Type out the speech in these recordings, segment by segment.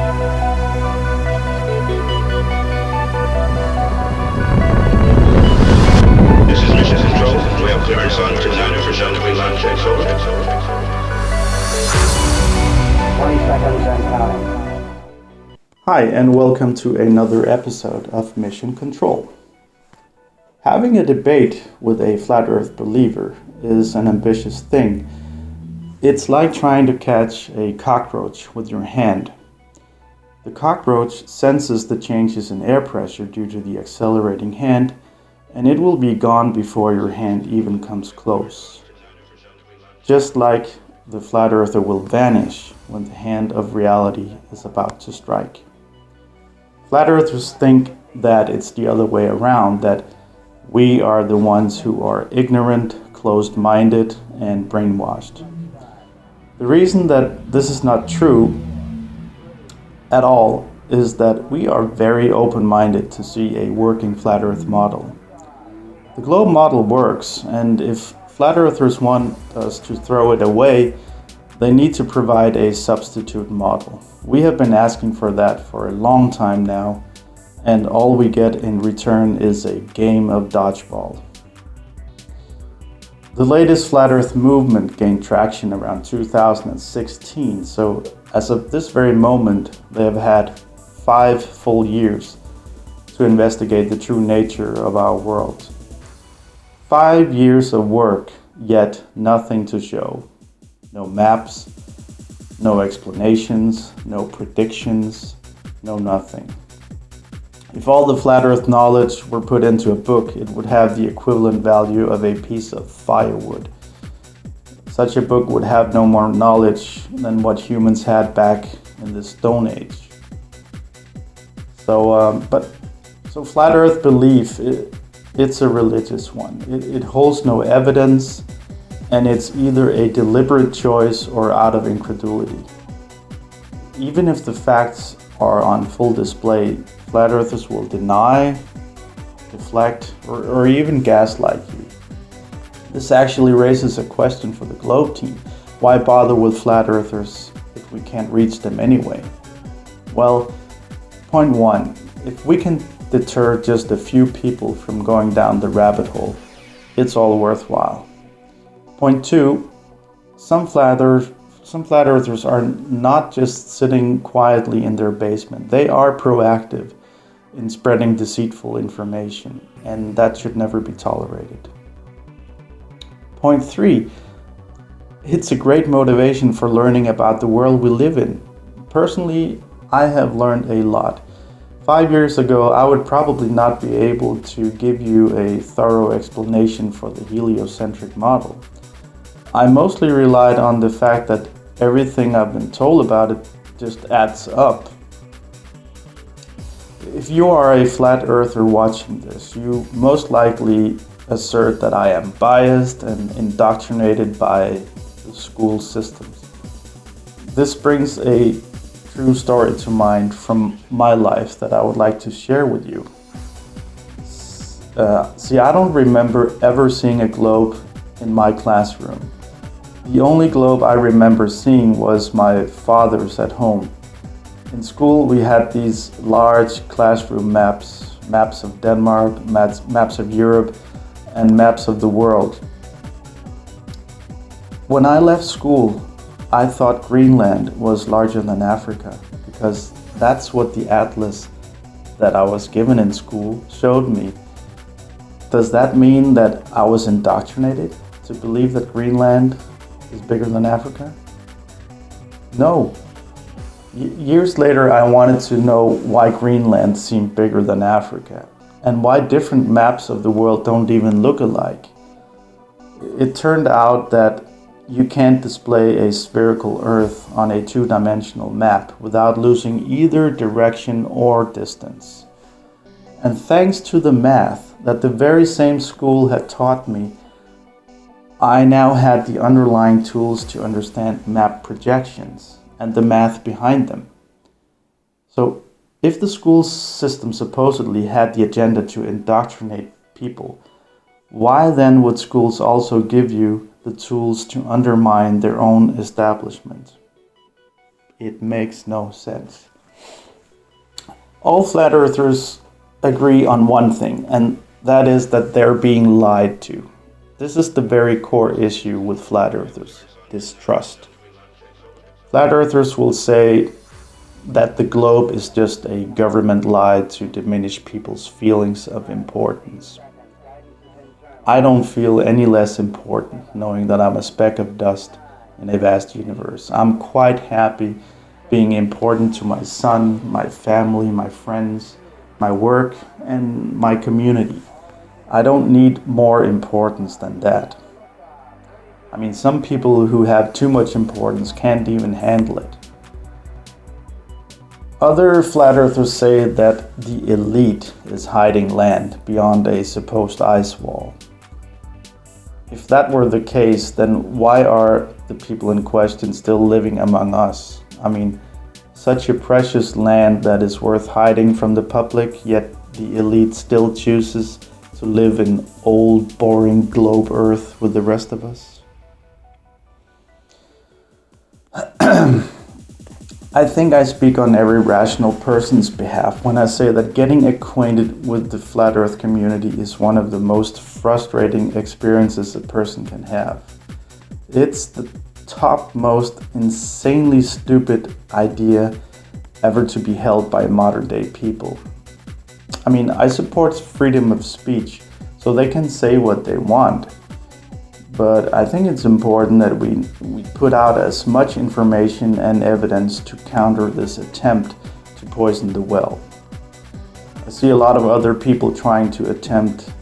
This is Mission Control. We have clearance on 29% green line checks over. 20 seconds and counting. Hi, and welcome to another episode of Mission Control. Having a debate with a flat earth believer is an ambitious thing. It's like trying to catch a cockroach with your hand. The cockroach senses the changes in air pressure due to the accelerating hand, and it will be gone before your hand even comes close. Just like the flat earther will vanish when the hand of reality is about to strike. Flat earthers think that it's the other way around, that we are the ones who are ignorant, closed-minded, and brainwashed. The reason that this is not true at all is that we are very open-minded to see a working flat earth model. The globe model works, and if flat earthers want us to throw it away, they need to provide a substitute model. We have been asking for that for a long time now, and all we get in return is a game of dodgeball. The latest flat earth movement gained traction around 2016, so as of this very moment, they have had 5 full years to investigate the true nature of our world. 5 years of work, yet nothing to show. No maps, no explanations, no predictions, no nothing. If all the flat earth knowledge were put into a book, it would have the equivalent value of a piece of firewood. Such a book would have no more knowledge than what humans had back in the Stone Age. So flat earth belief, it's a religious one. It holds no evidence, and it's either a deliberate choice or out of incredulity. Even if the facts are on full display, flat earthers will deny, deflect, or even gaslight you. This actually raises a question for the Globe team. Why bother with flat earthers if we can't reach them anyway? Well, point 1, if we can deter just a few people from going down the rabbit hole, it's all worthwhile. Point 2, some flat earthers are not just sitting quietly in their basement. They are proactive in spreading deceitful information, and that should never be tolerated. Point 3, it's a great motivation for learning about the world we live in. Personally, I have learned a lot. 5 years ago, I would probably not be able to give you a thorough explanation for the heliocentric model. I mostly relied on the fact that everything I've been told about it just adds up. If you are a flat earther watching this, you most likely assert that I am biased and indoctrinated by the school systems. This brings a true story to mind from my life that I would like to share with you. I don't remember ever seeing a globe in my classroom. The only globe I remember seeing was my father's at home. In school, we had these large classroom maps of Denmark, maps of Europe, and maps of the world. When I left school, I thought Greenland was larger than Africa, because that's what the atlas that I was given in school showed me. Does that mean that I was indoctrinated to believe that Greenland is bigger than Africa? No. Years later, I wanted to know why Greenland seemed bigger than Africa, and why different maps of the world don't even look alike. It turned out that you can't display a spherical Earth on a 2-dimensional map without losing either direction or distance. And thanks to the math that the very same school had taught me, I now had the underlying tools to understand map projections and the math behind them. So, if the school system supposedly had the agenda to indoctrinate people, why then would schools also give you the tools to undermine their own establishment? It makes no sense. All flat earthers agree on one thing, and that is that they're being lied to. This is the very core issue with flat earthers: distrust. Flat earthers will say that the globe is just a government lie to diminish people's feelings of importance. I don't feel any less important knowing that I'm a speck of dust in a vast universe. I'm quite happy being important to my son, my family, my friends, my work, and my community. I don't need more importance than that. I mean, some people who have too much importance can't even handle it. Other flat earthers say that the elite is hiding land beyond a supposed ice wall. If that were the case, then why are the people in question still living among us? I mean, such a precious land that is worth hiding from the public, yet the elite still chooses to live in old, boring globe Earth with the rest of us? I think I speak on every rational person's behalf when I say that getting acquainted with the flat earth community is one of the most frustrating experiences a person can have. It's the top most insanely stupid idea ever to be held by modern day people. I mean, I support freedom of speech, so they can say what they want. But I think it's important that we put out as much information and evidence to counter this attempt to poison the well. I see a lot of other people trying to attempt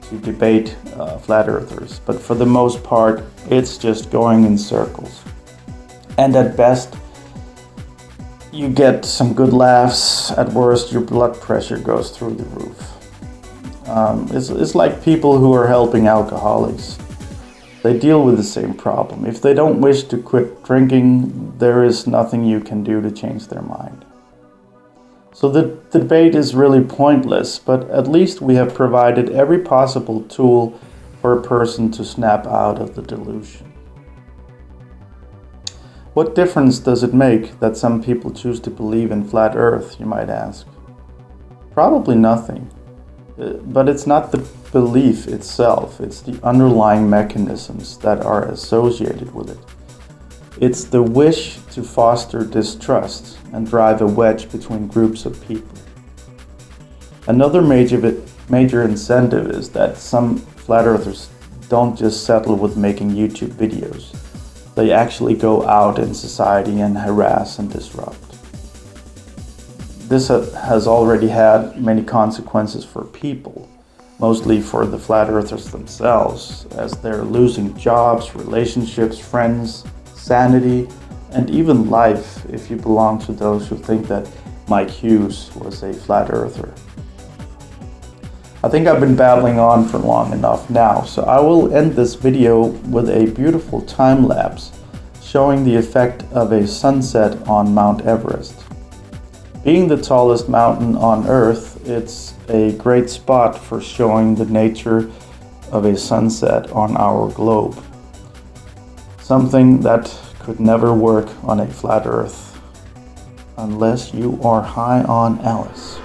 to debate flat earthers, but for the most part, it's just going in circles. And at best, you get some good laughs. At worst, your blood pressure goes through the roof. It's like people who are helping alcoholics. They deal with the same problem. If they don't wish to quit drinking, there is nothing you can do to change their mind. So the debate is really pointless, but at least we have provided every possible tool for a person to snap out of the delusion. What difference does it make that some people choose to believe in flat Earth, you might ask? Probably nothing. But it's not the belief itself, it's the underlying mechanisms that are associated with it. It's the wish to foster distrust and drive a wedge between groups of people. Another major incentive is that some flat earthers don't just settle with making YouTube videos. They actually go out in society and harass and disrupt. This has already had many consequences for people, mostly for the flat earthers themselves, as they're losing jobs, relationships, friends, sanity, and even life if you belong to those who think that Mike Hughes was a flat earther. I think I've been babbling on for long enough now, so I will end this video with a beautiful time lapse showing the effect of a sunset on Mount Everest. Being the tallest mountain on Earth, it's a great spot for showing the nature of a sunset on our globe. Something that could never work on a flat Earth, unless you are high on Alice.